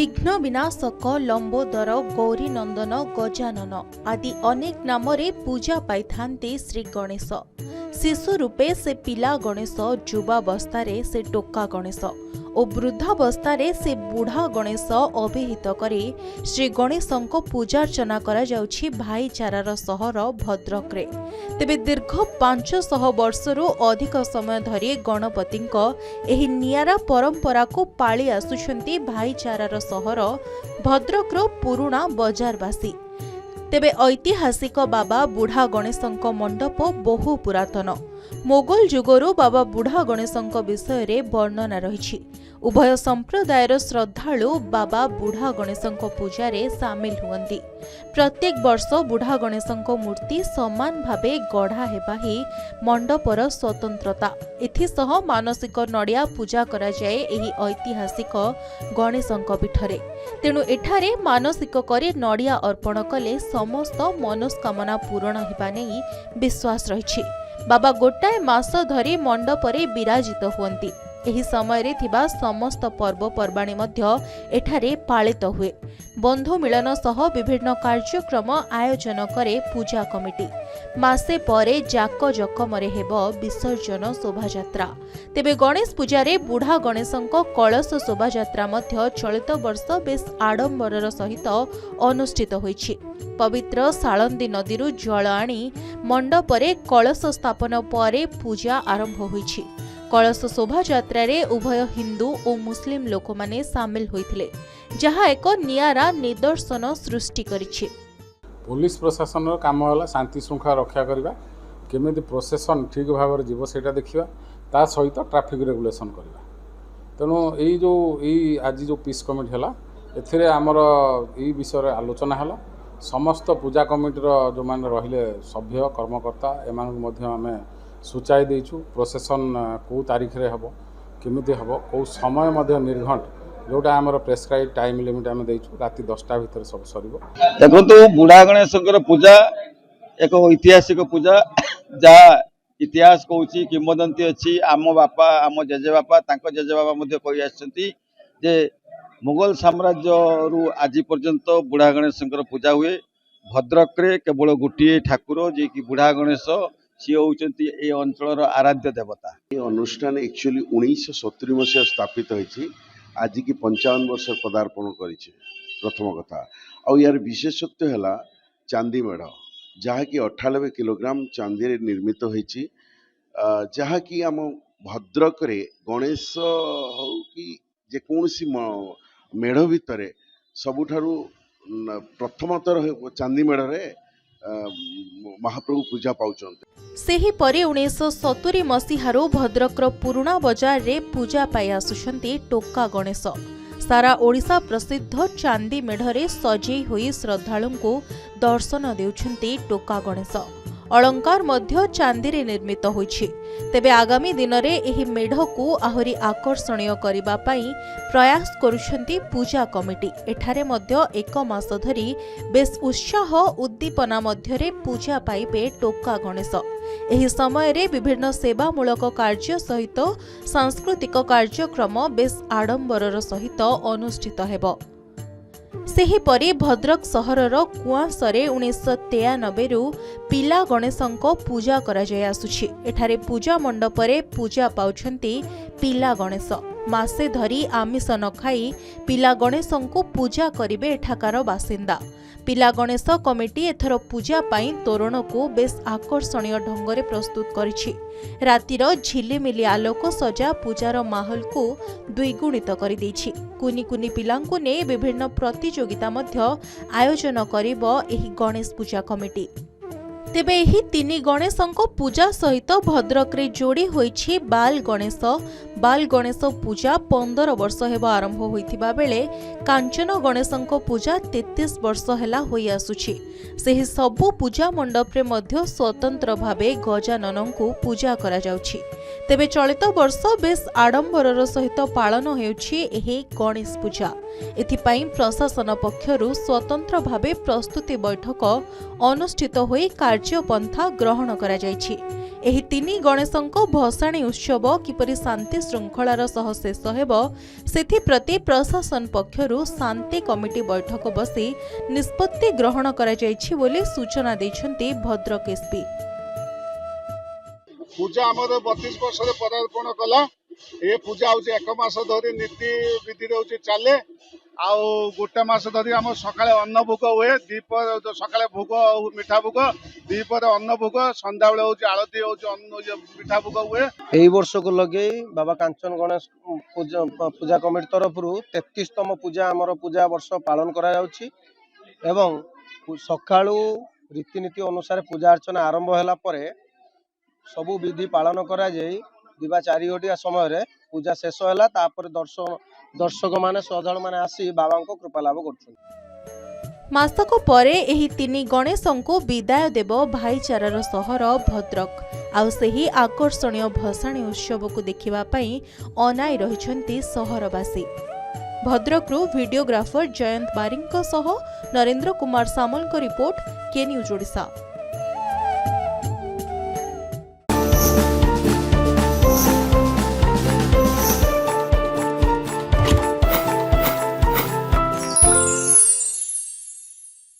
विघ्न विनाशक लंबोदर गौरी नंदन गजानन आदि अनेक नामरे पूजा पाई श्री गणेश। शिशु रूपे से पिला गणेश, युवावस्थारे से टोका गणेश और वृद्धावस्थारे से बुढ़ा गणेश अभिहित करी श्री गणेशंको पूजार्चना करा जाउछि भाईचारार सहर भद्रकरे। तेबे दीर्घ 500 वर्षरू अधिक समय धरी गणपतिंको एही नियारा परंपरा को पाली आसुछंती भाईचारार सहर भद्रकरो पुरुणा बजारवासी। तेबे ऐतिहासिक बाबा बुढ़ा गणेशंको मंडप बहु पुरातन। मोगल जुगरू बाबा बुढ़ा गणेशंको विषय रे वर्णना रहिछि। उभय संप्रदायर श्रद्धालु बाबा बुढ़ा गणेशंको पूजारे सामिल हुअंती। प्रत्येक वर्ष बुढ़ा गणेशंको मूर्ति समान भावे गढ़ा हेबा ही मंडपर स्वतंत्रता। एथिसह मानसिक नड़िया पूजा करा जाए एही ऐतिहासिक गणेशंको पीठरे। तेणु एठारे मानसिक करे नड़िया अर्पण कले समस्त मनोस्कामना पूर्ण हेबा नै विश्वास रहिछि। बाबा गोटाए मास धरी मंडपरे विराजित हुअंती। एही समय रे थिबा समस्त पर्वपर्वाणी मध्य एठारे पालित हुए। बंधु मिलन सह विभिन्न कार्यक्रम आयोजन करे पूजा कमिटी। मासे परे जाक जकमरे हेब विसर्जन शोभायात्रा। तेबे गणेश पूजारे बुढ़ा गणेशंको कलश शोभायात्रा मध्य चलित वर्ष बेस आडंबरर सहित अनुष्ठित होइछि। पवित्र साळंदी नदीरू जल आनी मंडपरे कलश स्थापन परे पूजा आरंभ होइछि। कलश शोभायात्रा रे उभय हिंदू और मुस्लिम लोक माने सामिल होइथिले, जहा एक नियारा निदर्शन सृष्टि करिछि। पुलिस प्रशासन काम होला शांति श्रृंखला रक्षा करबा, केमिति प्रोसेसन ठीक भाव रे जीव सेटा देखिबा, ता सहित ट्रैफिक रेगुलेशन करबा। तेणु एई आज जो पीस कमिटी हला एथिरे हमर एई विषय रे आलोचना हला। समस्त पूजा कमिटीर जो माने रहिले सभ्य कर्मकर्ता एमान मध्य आमे सूचाई देइछु। प्रोसेसन को तारीख रे हबो, केमिति हबो, को समय मध्य निर्घंट जोटा आमर प्रेस्क्राइब टाइम लिमिट आमे देइछु। राति 10टा भीतर सब सरीबो। देखो तो बुढ़ा गणेशंकर पूजा एक ऐतिहासिक पूजा, जहाँ इतिहास कहूँ किंवदंती अच्छी। आम बापा आम जेजे बापा तांको जेजे बापा मध्य कहि आछंती जे मुगल साम्राज्य रु आज पर्यंत बुढ़ा गणेशंकर पूजा हुए। भद्रक रे केवल गोटे ठाकुर जे कि बुढ़ा गणेश, सी होउचंती ए अंचलर आराध्य देवता। ये अनुष्ठान एक्चुअली 1970 मसीहा स्थापित होइछि। आज की 55 वर्ष पदार्पण करिछि। प्रथम कथा आ यार विशेषत्व है चांदी मेढ़, जहाँ की 98 किलोग्राम चांदी रे निर्मित होइछि। जहाँ की आम भद्रक रे गणेश हो कि जेकोसी मेढ़ भितर सबुठारु प्रथमतर चांदी मेढ़ रे महाप्रभु पूजा पाउचंते। सेही परे 1970 मसीहारो भद्रकर पुरुणा बजार रे पूजा पाई आसुछंती टोका गणेश। सारा ओडिशा प्रसिद्ध चांदी मेढ़रे सजेई होई श्रद्धालुंकु दर्शन देउछंती टोका गणेश। अलंकार मध्य चांदी रे निर्मित होइछि। तेबे आगामी दिन रे एही मेढ़ को आहुरी आकर्षणीय करिबा पई प्रयास करुछंती पूजा कमिटी। एठारे मध्य 1 मास धरी बेस उत्साह उद्दीपना मध्य रे पूजा पाइबे टोका गणेश। एही समय रे विभिन्न सेवामूलक कार्य सहित सांस्कृतिक कार्यक्रम बेस आडंबरर सहित अनुष्ठित हेबो। सेहीपरि भद्रक सहरर कुआसरे 1993 रु पिला गणेशंको पूजा करा जाय आसुछि। एठारे पूजा मंडपरे पूजा पाउछंती पिला गणेश। मासे धरी आमिष न खाई पिला गणेशंको पूजा करिवे एठाकार बासिंदा। पिला गणेश कमिटी एथर पूजा पाई तोरण को बेस आकर्षणीय ढंगरे प्रस्तुत करिछि। रातिर झिलिमिली आलोक सजा पूजार माहौल को द्विगुणित करि दैछि। कुनी कुनी पिलांकु ने विभिन्न प्रतियोगिता मध्य आयोजन करिबो एही गणेश पूजा कमिटी। तेबे एही 3 गणेशंको पूजा सहित भद्रक रे जोड़ी होइछि बाल गणेश। बाल गणेश पूजा 15 वर्ष हेबा आरंभ होइथिबा बेले कांचन गणेशंको पूजा 33 वर्ष हेला होई आसुछि। सेही सबु पूजा मंडप रे मध्य स्वतंत्र भावे गजाननंकु पूजा करा जाउछि। तेबे चलित वर्ष बेस आडंबरर सहित पालन हेउछि एही गणेश पूजा। एथिपाई प्रशासन पक्षरु स्वतंत्र भावे प्रस्तुति बैठक अनुष्ठित होई कार्यपंथा ग्रहण करा जायछि। ଏହି ତିନି ଗଣେଶଙ୍କ ଭସାଣୀ ଉତ୍ସବ କିପରି ଶାନ୍ତି ଶୃଙ୍ଖଳାର ସହ ଶେଷ ହେବ ସେଥିପ୍ରତି ପ୍ରଶାସନ ପକ୍ଷରୁ ଶାନ୍ତି କମିଟି ବୈଠକ ବସି ନିଷ୍ପତ୍ତି ଗ୍ରହଣ କରାଯାଇଛି ବୋଲି ସୂଚନା ଦେଇଛନ୍ତି ଭଦ୍ରକ ଏସ୍ପି। ପୂଜା ଆମର 32 ବର୍ଷରେ ପଦାର୍ପଣ କଲା। ଏ ପୂଜା ହଉଛି 1 ମାସ ଧରି ନୀତି ବିଧି ହଉଛି ଚାଲେ। ଆଉ ଗୋଟେ ମାସ ଧରି ଆମ ସକାଳେ ଅନ୍ନ ଭୋଗ ହୁଏ, ଦ୍ୱିପହର ସକାଳେ ଭୋଗ ମିଠା ଭୋଗ, ଦ୍ୱିପହରେ ଅନ୍ନ ଭୋଗ, ସନ୍ଧ୍ୟାବେଳେ ହଉଛି ଆଳତି ହଉଛି ମିଠା ଭୋଗ ହୁଏ। এই বর্ষକୁ লগাই বাবা কাঞ্চন গণেশ পূজা কমিটি তরফରୁ 33তম ପୂଜା ଆମର ପୂଜା ବର୍ଷ ପାଳନ କରାଯାଉଛି ଏବଂ ସକାଳୁ ରୀତିନୀତି ଅନୁସାରେ ପୂଜା ଅର୍ଚ୍ଚନା ଆରମ୍ଭ ହେଲା ପରେ ସବୁ ବିଧି ପାଳନ କରାଯାଇ ଦିବା 4 ଘଟିକା ସମୟରେ ପୂଜା ଶେଷ ହେଲା। ତାପରେ ଦର୍ଶକମାନେ ଶ୍ରଦ୍ଧାଳୁମାନେ ଆସି ବାବାଙ୍କ କୃପା ଲାଭ କରୁଛନ୍ତି। ମାସକ ପରେ ଏହି ତିନି ଗଣେଶଙ୍କୁ ବିଦାୟ ଦେବ ଭାଇଚାରାର ସହର ଭଦ୍ରକ। ଆଉ ସେହି ଆକର୍ଷଣୀୟ ଭସାଣୀ ଉତ୍ସବକୁ ଦେଖିବା ପାଇଁ ଅନାଇ ରହିଛନ୍ତି ସହରବାସୀ। ଭଦ୍ରକରୁ ଭିଡିଓଗ୍ରାଫର ଜୟନ୍ତ ବାରିଙ୍କ ସହ ନରେନ୍ଦ୍ର କୁମାର ସାମଲଙ୍କ ରିପୋର୍ଟ, କେ ନ୍ୟୁଜ୍ ଓଡ଼ିଶା।